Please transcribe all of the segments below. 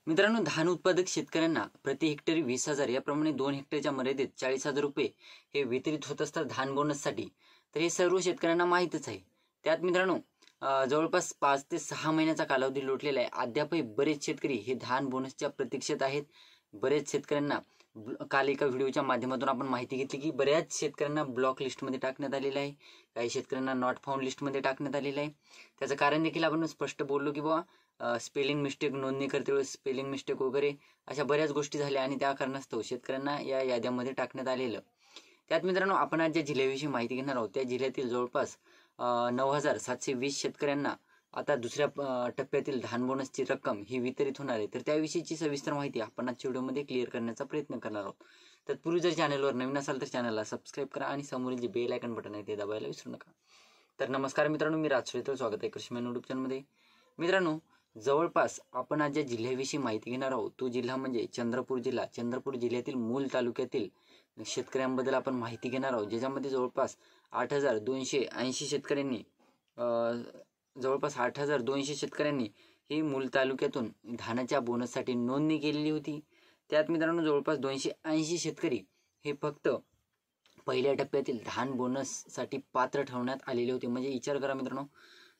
मित्रांनो, धान उत्पादक शेतकऱ्यांना प्रति हेक्टरी 20,000 याप्रमाणे 2 हेक्टरच्या मर्यादेत 40,000 रुपये हे वितरित होत असतात धान बोनससाठी. तर हे सर्व शेतकऱ्यांना माहीतच आहे. त्यात मित्रांनो जवळपास 5 ते 6 महिन्याचा कालावधी लोटलेला आहे. अद्यापही बरेच शेतकरी हे धान बोनसच्या प्रतीक्षेत आहेत. बरेच शेतकऱ्यांना काल एका व्हिडिओच्या माध्यमातून आपण माहिती घेतली की बऱ्याच शेतकऱ्यांना ब्लॉक लिस्टमध्ये टाकण्यात आलेलं आहे. काही शेतकऱ्यांना नॉट फाउंड लिस्टमध्ये टाकण्यात आलेलं आहे. त्याचं कारण देखील आपण स्पष्ट बोललो की बाबा स्पेलिंग मिस्टेक, नोंदणी करते वेळेस स्पेलिंग मिस्टेक वगैरे अशा बऱ्याच गोष्टी झाल्या आणि त्या कारणास्तव शेतकऱ्यांना या याद्यामध्ये टाकण्यात आलेलं. त्यात मित्रांनो आपण आज ज्या जिल्ह्याविषयी माहिती घेणार आहोत त्या जिल्ह्यातील जवळपास 9,720 शेतकऱ्यांना आता दुसऱ्या टप्प्यातील धान बोनसची रक्कम ही वितरित होणार आहे. तर त्याविषयीची सविस्तर माहिती आपण आजच्या व्हिडिओमध्ये क्लिअर करण्याचा प्रयत्न करणार आहोत. तत्पूर्वी जर चॅनलवर नवीन असाल तर चॅनलला सबस्क्राईब करा आणि समोरील जे बेल आयकॉन बटन आहे ते दाबायला विसरू नका. तर नमस्कार मित्रांनो, मी राज सुरेतर, स्वागत आहे कृषीमॅन यूट्यूब चॅनलमध्ये. मित्रांनो, जवळपास आपण आज ज्या जिल्ह्याविषयी माहिती घेणार आहोत तो जिल्हा म्हणजे चंद्रपूर जिल्हा. चंद्रपूर जिल्ह्यातील मूल तालुक्यातील शेतकऱ्यांबद्दल आपण माहिती घेणार आहोत, ज्याच्यामध्ये जवळपास 8,280 शेतकऱ्यांनी ही मूल तालुक्यातून धानाच्या बोनससाठी नोंदणी केलेली होती. त्यात मित्रांनो जवळपास 280 शेतकरी हे फक्त पहिल्या टप्प्यातील धान बोनससाठी पात्र ठरवण्यात आलेले होते. म्हणजे विचार करा मित्रांनो,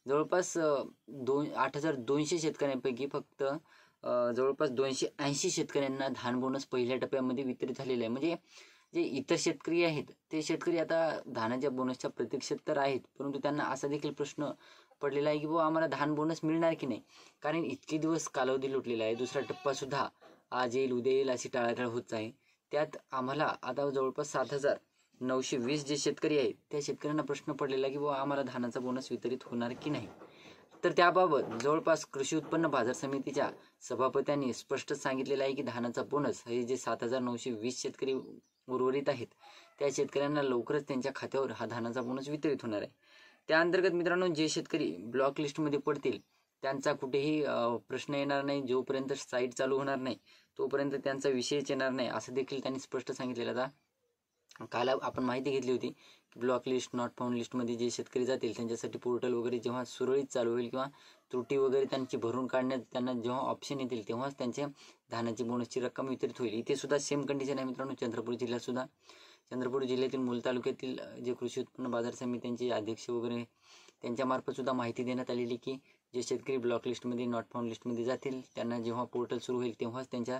जवळपास 8,200 शेतकऱ्यांपैकी फक्त जवळपास 280 शेतकऱ्यांना धान बोनस पहिल्या टप्प्यामध्ये वितरित झालेला आहे. म्हणजे जे इतर शेतकरी आहेत ते शेतकरी आता धानाच्या बोनसच्या प्रतीक्षेत तर आहेत, परंतु त्यांना असा देखील प्रश्न पडलेला आहे की बाबा आम्हाला धान बोनस मिळणार की नाही, कारण इतके दिवस कालावधी लुटलेला आहे. दुसरा टप्पा सुद्धा आज येईल उद्या येईल अशी टाळाटाळ होत आहे. त्यात आम्हाला आता जवळपास 7,920 जे शेतकरी आहेत त्या शेतकऱ्यांना प्रश्न पडलेला की बाबा आम्हाला धानाचा बोनस वितरित होणार की नाही. तर त्याबाबत जवळपास कृषी उत्पन्न बाजार समितीच्या सभापत्यांनी स्पष्ट सांगितलेलं आहे की धानाचा बोनस हे जे 7,920 शेतकरी उर्वरित आहेत त्या शेतकऱ्यांना लवकरच त्यांच्या खात्यावर हा धानाचा बोनस वितरित होणार आहे. त्या अंतर्गत मित्रांनो जे शेतकरी ब्लॉक लिस्टमध्ये पडतील त्यांचा कुठेही प्रश्न येणार नाही. जोपर्यंत साईट चालू होणार नाही तोपर्यंत त्यांचा विषयच येणार नाही असं देखील त्यांनी स्पष्ट सांगितलेलं. आता काल आपण माहिती घेतली होती की ब्लॉक लिस्ट, नॉट फाउंड लिस्टमध्ये जे शेतकरी जातील त्यांच्यासाठी पोर्टल वगैरे जेव्हा सुरळीत चालू होईल किंवा त्रुटी वगैरे त्यांची भरून काढण्यात त्यांना जेव्हा ऑप्शन येतील तेव्हाच त्यांच्या धानाची बोनसची रक्कम वितरित होईल. इथे सुद्धा सेम कंडिशन आहे मित्रांनो. चंद्रपूर जिल्ह्यात सुद्धा, चंद्रपूर जिल्ह्यातील मूल तालुक्यातील जे कृषी उत्पन्न बाजार समित्यांचे अध्यक्ष वगैरे त्यांच्यामार्फत सुद्धा माहिती देण्यात आलेली की जे शेतकरी ब्लॉक लिस्टमध्ये, नॉट फाउंड लिस्टमध्ये जातील त्यांना जेव्हा पोर्टल सुरू होईल तेव्हाच त्यांच्या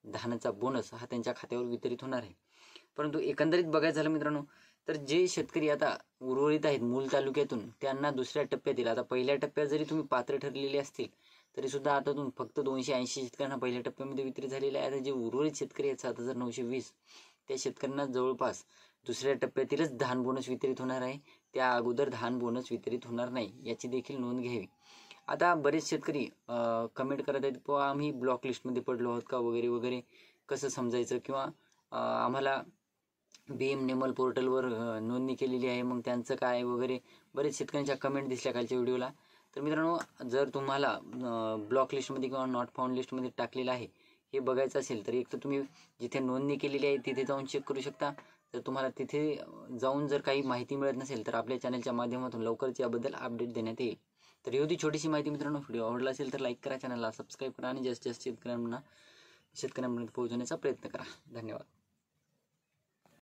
धानाचा बोनस हा त्यांच्या खात्यावर वितरित होणार आहे. परंतु एकंदरीत बघायचं झालं मित्रांनो तर जे शेतकरी आता उर्वरित आहेत मूल तालुक्यातून त्यांना दुसऱ्या टप्प्यातील, आता पहिल्या टप्प्यात जरी तुम्ही पात्र ठरलेले असतील तरी सुद्धा आता तुम्ही फक्त 280 शेतकऱ्यांना पहिल्या टप्प्यामध्ये वितरित झालेले आहे. आता जे उर्वरित शेतकरी आहेत 7,920 त्या शेतकऱ्यांना जवळपास दुसऱ्या टप्प्यातीलच धान बोनस वितरित होणार आहे. त्या अगोदर धान बोनस वितरित होणार नाही याची देखील नोंद घ्यावी. आता बरेच शेतकरी कमेंट करत आहेत की आम्ही ब्लॉक लिस्टमध्ये पडलो आहोत का वगैरे वगैरे, कसं समजायचं, किंवा आम्हाला BM नेमल पोर्टलवर नोंदणी केलेली आहे मग त्यांचं काय वगैरे बरेच शेतकऱ्यांच्या कमेंट दिसल्या कालच्या व्हिडिओला. तर मित्रांनो जर तुम्हाला ब्लॉक लिस्टमध्ये किंवा नॉट फाउंड लिस्टमध्ये टाकलेलं आहे हे बघायचं असेल तर एक तर तुम्ही जिथे नोंदणी केलेली आहे तिथे जाऊन चेक करू शकता. जर तुम्हाला तिथे जाऊन जर काही माहिती मिळत नसेल तर आपल्या चॅनलच्या माध्यमातून लवकरच याबद्दल अपडेट देण्यात येईल. तर एवढी छोटीशी माहिती मित्रांनो. व्हिडिओ आवडला असेल तर लाईक करा, चॅनलला सबस्क्राईब करा आणि जास्तीत जास्त शेतकऱ्यांपर्यंत पोहोचवण्याचा प्रयत्न करा. धन्यवाद.